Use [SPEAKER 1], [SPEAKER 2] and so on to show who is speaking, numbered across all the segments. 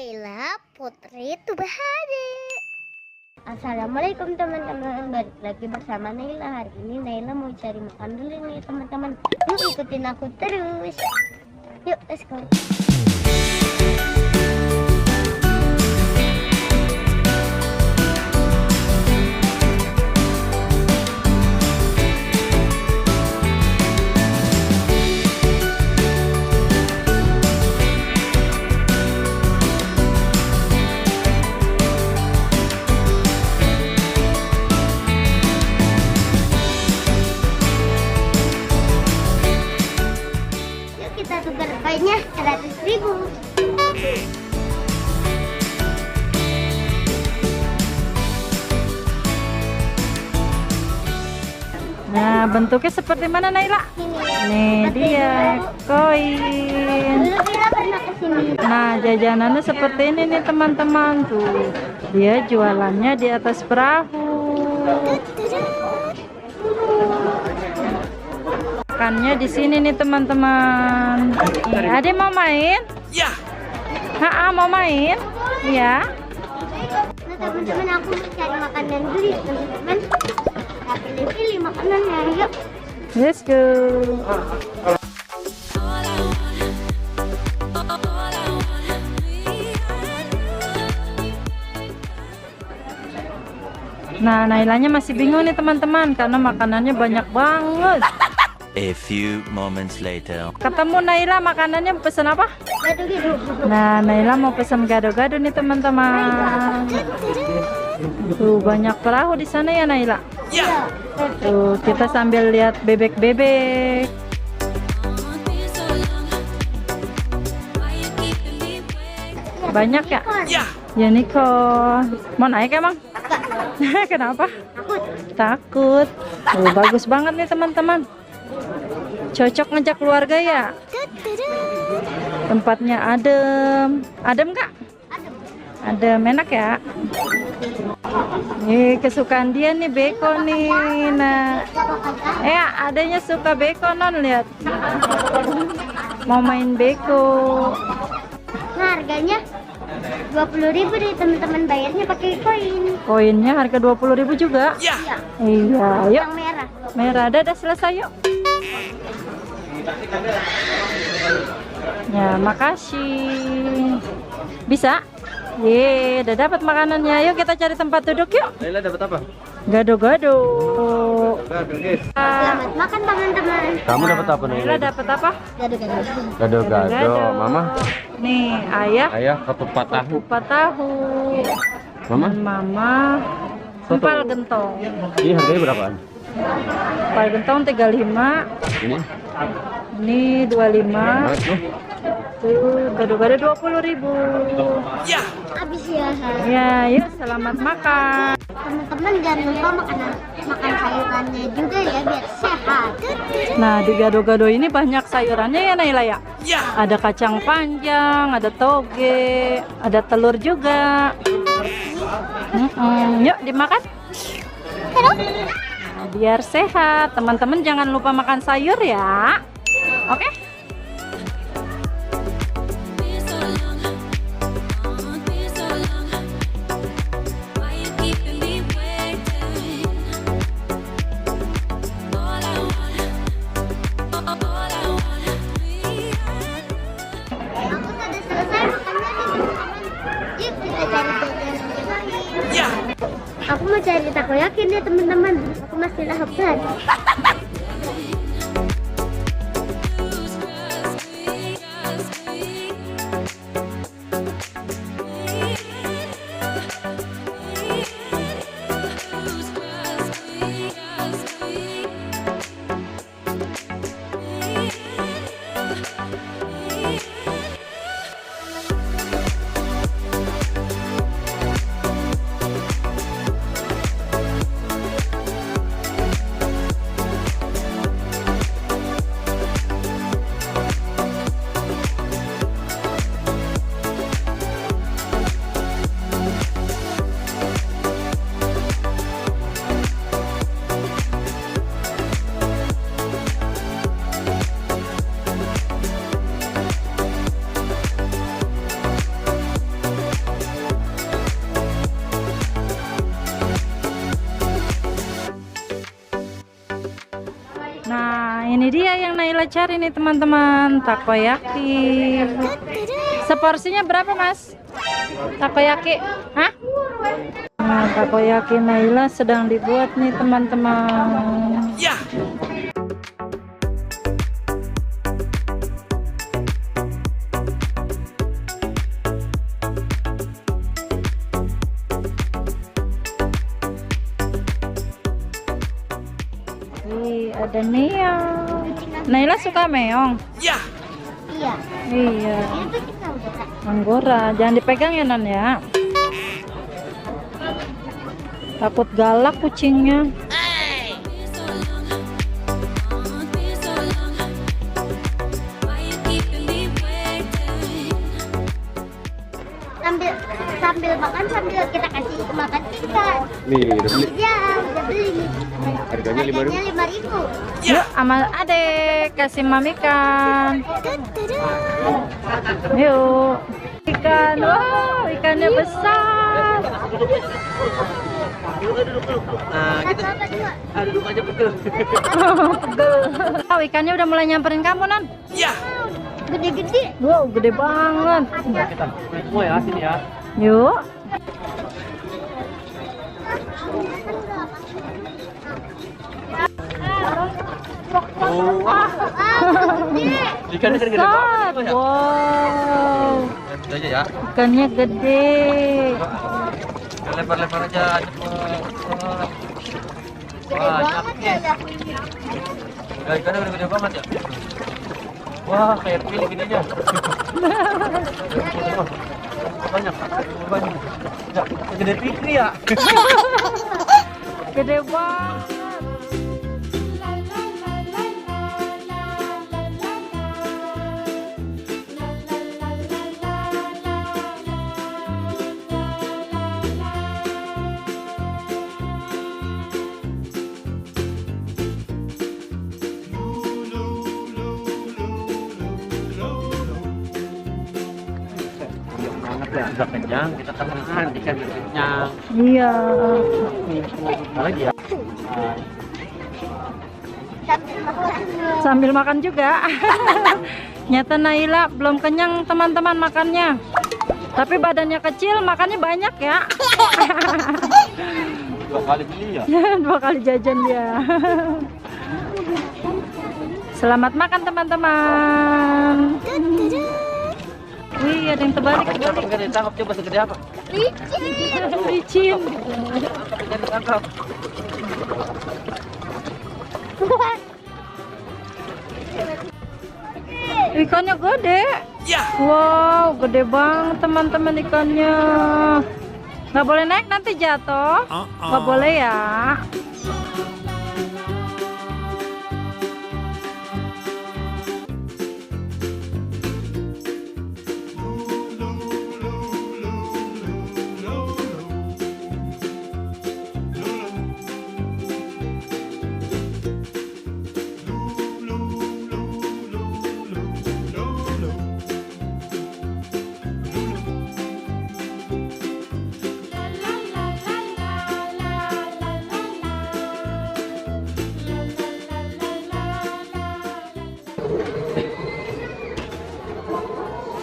[SPEAKER 1] Naila Putri Tubahade. Assalamualaikum teman-teman, balik lagi bersama Naila. Hari ini Naila mau cari makan dulu nih teman-teman. Yuk ikutin aku terus. Yuk let's go. Kita tukar koinnya 100.000.
[SPEAKER 2] Nah, bentuknya seperti mana Naila? Nih dia koin.
[SPEAKER 1] Dulu kita pernah kesini.
[SPEAKER 2] Nah, jajanannya seperti ini nih teman-teman tuh. Dia jualannya di atas perahu. Makannya di sini nih teman-teman. Ade mau main?
[SPEAKER 3] Ya.
[SPEAKER 2] Mau main? Iya.
[SPEAKER 1] Nah teman-teman, aku mau cari makanan dulu ya teman-teman. Nah, pilih-pilih makanannya, yuk.
[SPEAKER 2] Let's go. Nah, Nailanya masih bingung nih teman-teman karena makanannya banyak banget.
[SPEAKER 3] A few moments later.
[SPEAKER 2] Ketemu Naila, makanannya pesen apa?
[SPEAKER 1] Gado-gado.
[SPEAKER 2] Nah, Naila mau pesan gado-gado nih teman-teman. Tuh banyak perahu di sana ya Naila.
[SPEAKER 3] Ya.
[SPEAKER 2] Tuh kita sambil lihat bebek-bebek. Banyak ya?
[SPEAKER 3] Ya.
[SPEAKER 2] Unicorn. Mau naik emang? Kenapa? Takut. Tuh bagus banget nih teman-teman. Cocok ngajak keluarga ya. Tempatnya adem. Adem nggak? Adem, enak ya. Nih kesukaan dia nih beko nih. Nah, adanya suka beko non, lihat. Mau main beko.
[SPEAKER 1] Nah harganya 20.000 nih teman-teman, bayarnya pakai koin.
[SPEAKER 2] Koinnya harga 20.000 juga.
[SPEAKER 3] Ya.
[SPEAKER 2] Iya, yuk.
[SPEAKER 1] Yang merah.
[SPEAKER 2] Merah, dadah selesai yuk. Ya, makasih. Bisa? Ye, udah dapat makanannya. Yuk kita cari tempat duduk yuk.
[SPEAKER 4] Naila dapat apa?
[SPEAKER 2] Gado-gado.
[SPEAKER 1] Selamat makan teman-teman.
[SPEAKER 4] Kamu dapat apa
[SPEAKER 2] Naila
[SPEAKER 4] Naila?
[SPEAKER 2] dapat apa?
[SPEAKER 1] Gado-gado.
[SPEAKER 4] Gado-gado. Mama?
[SPEAKER 2] Nih, ayah
[SPEAKER 4] Ayah ketupat tahu.
[SPEAKER 2] kupat tahu.
[SPEAKER 4] Mama?
[SPEAKER 2] Mama
[SPEAKER 4] Soto.
[SPEAKER 2] empal gentong.
[SPEAKER 4] Ini harganya berapaan?
[SPEAKER 2] Empal gentong 35.
[SPEAKER 4] Ini?
[SPEAKER 2] Ini 25.
[SPEAKER 4] Banget loh.
[SPEAKER 2] Tuh, gado-gado 20.000.
[SPEAKER 3] Ya.
[SPEAKER 1] Habis ya.
[SPEAKER 2] Ya, yuk selamat makan.
[SPEAKER 1] Teman-teman jangan lupa makan sayurannya juga ya biar sehat.
[SPEAKER 2] Nah, di gado-gado ini banyak sayurannya ya Naila ya.
[SPEAKER 3] Ya.
[SPEAKER 2] Ada kacang panjang, ada toge, ada telur juga. Yuk dimakan. Nah, biar sehat. Teman-teman jangan lupa makan sayur ya. Oke?
[SPEAKER 1] Aku sudah selesai makannya nih teman-teman. Yuk kita cari jajan yang lain.
[SPEAKER 3] Ya.
[SPEAKER 1] Aku mau cari takoyaki nih teman-teman. Aku masih lapar.
[SPEAKER 2] Naila cari nih teman-teman, takoyaki. Seporsinya berapa Mas? Takoyaki? Hah? Nah, takoyaki Naila sedang dibuat nih teman-teman.
[SPEAKER 3] Ya.
[SPEAKER 2] Ada meong. Naila suka meong?
[SPEAKER 3] Ya.
[SPEAKER 1] Iya.
[SPEAKER 2] Iya.
[SPEAKER 1] Itu kita udah.
[SPEAKER 2] Anggora, jangan dipegang ya Nan ya. Takut galak kucingnya.
[SPEAKER 1] Sambil makan sambil kita kasih makan ikan.
[SPEAKER 4] Nih, udah beli.
[SPEAKER 1] Ya, udah beli.
[SPEAKER 4] Harganya 5.000.
[SPEAKER 1] 5.000.
[SPEAKER 2] Yuk sama adek kasih mami ikan. Yuk. Ikan, wow, ikannya besar.
[SPEAKER 4] Duduk aja betul.
[SPEAKER 2] Pegel. Oh, ikannya udah mulai nyamperin kamu Nan.
[SPEAKER 3] Ya.
[SPEAKER 1] Gede-gede.
[SPEAKER 2] Wow, gede banget.
[SPEAKER 4] Kita semua ya sini ya.
[SPEAKER 2] Yuk.
[SPEAKER 4] Ikannya gede
[SPEAKER 2] Besar.
[SPEAKER 4] banget.
[SPEAKER 2] Wow.
[SPEAKER 4] Itu aja ya.
[SPEAKER 2] Ikannya gede.
[SPEAKER 4] Lebar-lebar aja cepet.
[SPEAKER 1] Gede banget ya.
[SPEAKER 4] Ya, ikannya gede banget ya. Wah, kayak pilih gedenya. Banyak. Ya, gede Fikri ya.
[SPEAKER 2] Gede banget.
[SPEAKER 4] Udah kenyang, kita tambahan ikan kenyang.
[SPEAKER 2] Iya.
[SPEAKER 4] Apa lagi ya?
[SPEAKER 2] Sambil makan juga. Nyata Naila belum kenyang teman-teman makannya. Tapi badannya kecil, makannya banyak ya.
[SPEAKER 4] 2 kali beli ya?
[SPEAKER 2] 2 kali jajan dia. Selamat makan teman-teman. Wih, ada yang terbalik.
[SPEAKER 4] Gede, tangkap coba segede apa?
[SPEAKER 2] Licin.
[SPEAKER 4] Gede, tangkap.
[SPEAKER 2] Ikannya gede.
[SPEAKER 3] Ya.
[SPEAKER 2] Wow, gede banget teman-teman ikannya. Nggak boleh naik nanti jatuh. Nggak boleh ya.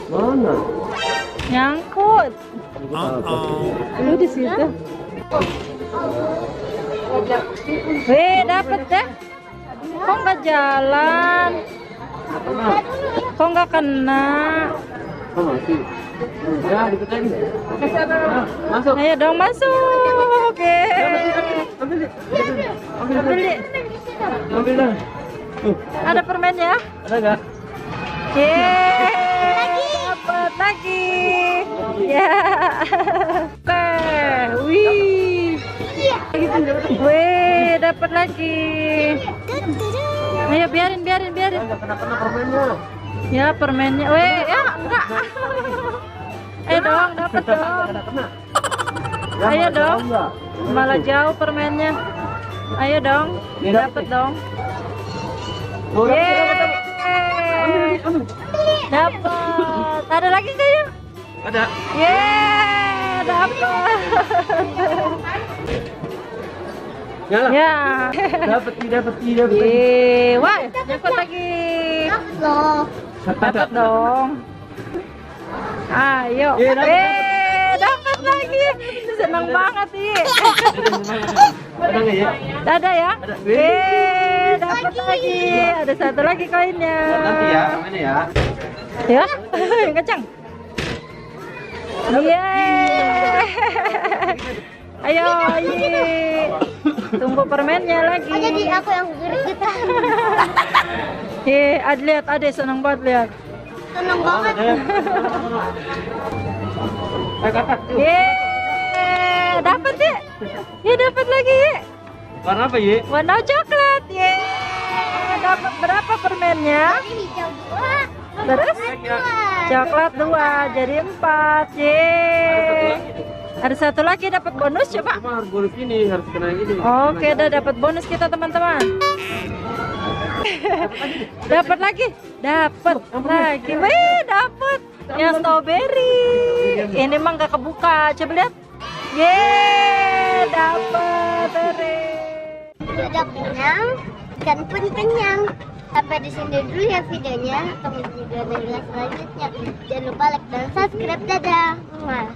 [SPEAKER 4] Mana?
[SPEAKER 2] Nyangkut. Lu di situ. Weh, dapet deh. Kok nggak jalan? Kok nggak kena?
[SPEAKER 4] Oh, masih. Ya, dikit lagi. Masuk.
[SPEAKER 2] Ayo dong masuk. Oke.
[SPEAKER 4] Ambil.
[SPEAKER 2] Ambil dong. Ada permennya?
[SPEAKER 4] Ada nggak?
[SPEAKER 2] Yeay, dapat lagi. Ya. Oke. Wih. Wih, dapat lagi. Ayo biarin.
[SPEAKER 4] Nggak kena permennya.
[SPEAKER 2] Ya, permennya. Wih, ya, enggak. Dong, dapat dong. Ayo dong. Malah jauh permennya. Ayo dong. Dapat dong. Yeay. Dapat. Ada lagi nggak ya?
[SPEAKER 4] Ada.
[SPEAKER 2] Yeay, dapat.
[SPEAKER 4] Nyala.
[SPEAKER 2] Ya.
[SPEAKER 4] Dapat.
[SPEAKER 2] Yeay, wah, nyangkut lagi.
[SPEAKER 1] loh.
[SPEAKER 2] Dapat dong. Ayo. Dapat lagi. Senang banget Iya.
[SPEAKER 4] Ada nggak ya?
[SPEAKER 2] Dadah ya.
[SPEAKER 4] Ada.
[SPEAKER 2] Dapat lagi. Ada satu lagi koinnya.
[SPEAKER 4] Nanti ya, mana ya?
[SPEAKER 2] Ya, yang kencang. Yeay. Ayo, tunggu permennya lagi.
[SPEAKER 1] Oh, jadi aku yang gergetan.
[SPEAKER 2] Lihat, Ade senang banget lihat.
[SPEAKER 1] Seneng banget.
[SPEAKER 4] Kakak.
[SPEAKER 2] Dapat ya? Dapat lagi ya.
[SPEAKER 4] Warna apa ya?
[SPEAKER 2] Warna coklat. Dapat berapa permennya?
[SPEAKER 1] Ini hijau 2.
[SPEAKER 2] Terus? Coklat 2, jadi 4. Ada satu lagi dapat bonus coba.
[SPEAKER 4] Cuma harus bonus ini, harus kena ini.
[SPEAKER 2] Oke, udah dapat bonus kita teman-teman. Dapat lagi. Wih, dapat yang strawberry. Ini mah nggak kebuka. Coba lihat. Dapat.
[SPEAKER 1] Sudah kenyang, ikan pun kenyang. Sampai di sini dulu ya videonya. Tunggu video selanjutnya. Jangan lupa like dan subscribe. Dadah. Mwah.